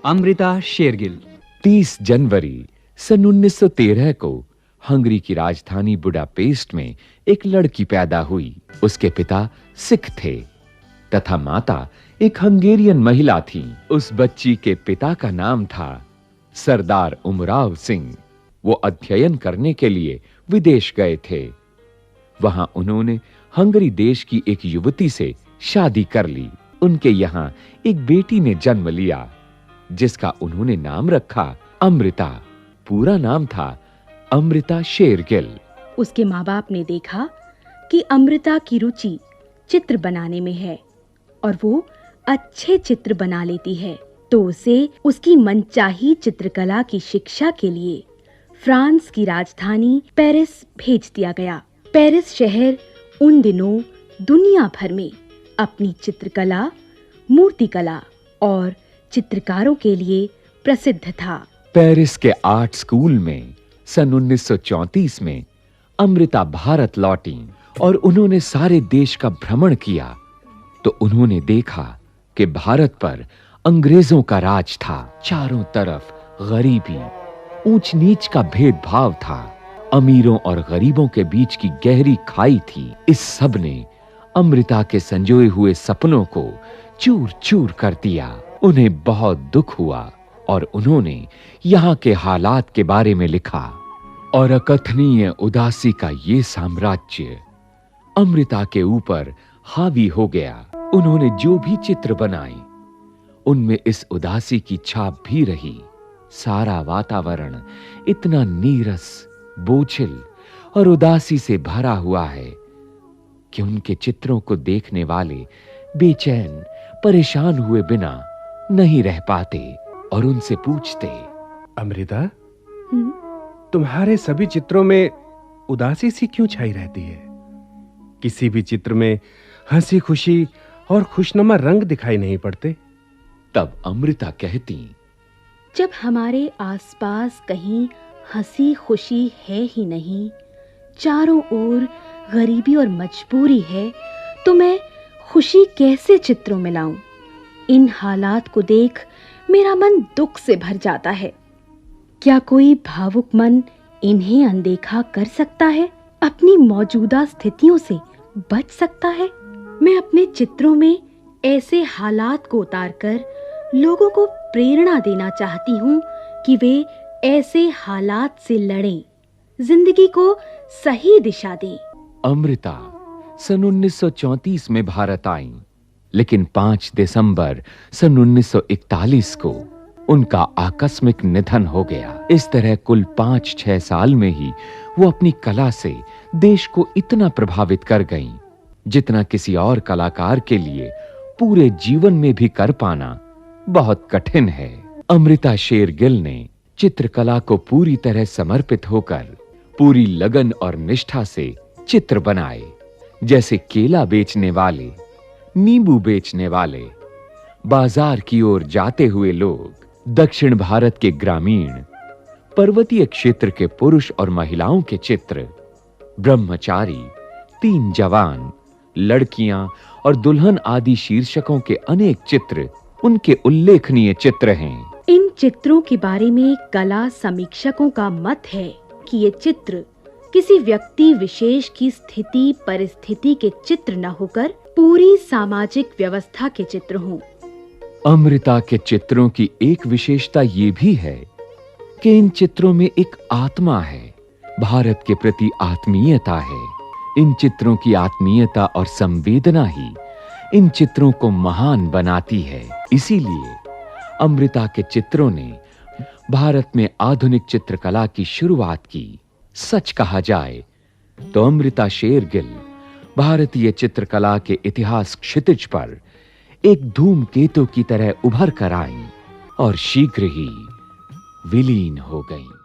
अमृता शेरगिल। 30 जनवरी सन 1913 को हंगरी की राजधानी बुडापेस्ट में एक लड़की पैदा हुई। उसके पिता सिख थे तथा माता एक हंगेरियन महिला थी। उस बच्ची के पिता का नाम था सरदार उमराव सिंह। वो अध्ययन करने के लिए विदेश गए थे। वहां उन्होंने हंगरी देश की एक युवती से शादी कर ली। उनके यहां एक बेटी ने जन्म लिया जिसका उन्होंने नाम रखा अमृता। पूरा नाम था अमृता शेरगिल। उसके माँ-बाप ने देखा कि अमृता की रुचि चित्र बनाने में है और वो अच्छे चित्र बना लेती है, तो उसे उसकी मनचाही चित्रकला की शिक्षा के लिए फ्रांस की राजधानी पेरिस भेज दिया गया। पेरिस शहर उन दिनों दुनिया भर में अपनी चित्रकला, मूर्तिकला और चित्रकारों के लिए प्रसिद्ध था। पेरिस के आर्ट स्कूल में सन 1934 में अमृता भारत लौटी और उन्होंने सारे देश का भ्रमण किया तो उन्होंने देखा कि भारत पर अंग्रेजों का राज था। चारों तरफ गरीबी, ऊंच नीच का भेदभाव था। अमीरों और गरीबों के बीच की गहरी खाई थी। इस सब ने अमृता के संजोए हुए सपनों को चूर-चूर कर दिया। उन्हें बहुत दुख हुआ और उन्होंने यहाँ के हालात के बारे में लिखा और अकथनीय उदासी का ये साम्राज्य अमृता के ऊपर हावी हो गया। उन्होंने जो भी चित्र बनाए उनमें इस उदासी की छाप भी रही। सारा वातावरण इतना नीरस, बोझिल और उदासी से भरा हुआ है कि उनके चित्रों को देखने वाले बेचैन, परेशान हुए बिना नहीं रह पाते और उनसे पूछते, अमृता, तुम्हारे सभी चित्रों में उदासी सी क्यों छाई रहती है? किसी भी चित्र में हंसी खुशी और खुशनुमा रंग दिखाई नहीं पड़ते। तब अमृता कहती, जब हमारे आसपास कहीं हंसी खुशी है ही नहीं, चारों ओर गरीबी और मजबूरी है, तो मैं खुशी कैसे चित्रों में लाऊं? इन हालात को देख मेरा मन दुख से भर जाता है। क्या कोई भावुक मन इन्हें अनदेखा कर सकता है? अपनी मौजूदा स्थितियों से बच सकता है? मैं अपने चित्रों में ऐसे हालात को उतारकर लोगों को प्रेरणा देना चाहती हूँ कि वे ऐसे हालात से लड़ें, जिंदगी को सही दिशा दें। अमृता सन 1934 में भारत आई, लेकिन 5 दिसंबर सन 1941 को उनका आकस्मिक निधन हो गया। इस तरह कुल 5-6 साल में ही वो अपनी कला से देश को इतना प्रभावित कर गईं, जितना किसी और कलाकार के लिए पूरे जीवन में भी कर पाना बहुत कठिन है। अमृता शेरगिल ने चित्रकला को पूरी तरह समर्पित होकर पूरी लगन और निष्ठा से चित्र बनाए। जैसे केला बेचने वाले, नींबू बेचने वाले, बाजार की ओर जाते हुए लोग, दक्षिण भारत के ग्रामीण, पर्वतीय क्षेत्र के पुरुष और महिलाओं के चित्र, ब्रह्मचारी, 3 जवान, लड़कियां और दुल्हन आदि शीर्षकों के अनेक चित्र उनके उल्लेखनीय चित्र हैं। इन चित्रों के बारे में कला समीक्षकों का मत है कि ये चित्र किसी व्यक्ति विशेष की स्थिति परिस्थिति के चित्र न होकर पूरी सामाजिक व्यवस्था के चित्र हों। अमृता के चित्रों की एक विशेषता ये भी है कि इन चित्रों में एक आत्मा है, भारत के प्रति आत्मीयता है। इन चित्रों की आत्मीयता और संवेदना ही इन चित्रों को महान बनाती है। इसीलिए अमृता के चित्रों ने भारत में आधुनिक चित्रकला की शुरुआत की। सच कहा जाए तो अमृता शेरगिल भारतीय चित्रकला के इतिहास क्षितिज पर एक धूमकेतु की तरह उभर कर आईं और शीघ्र ही विलीन हो गईं।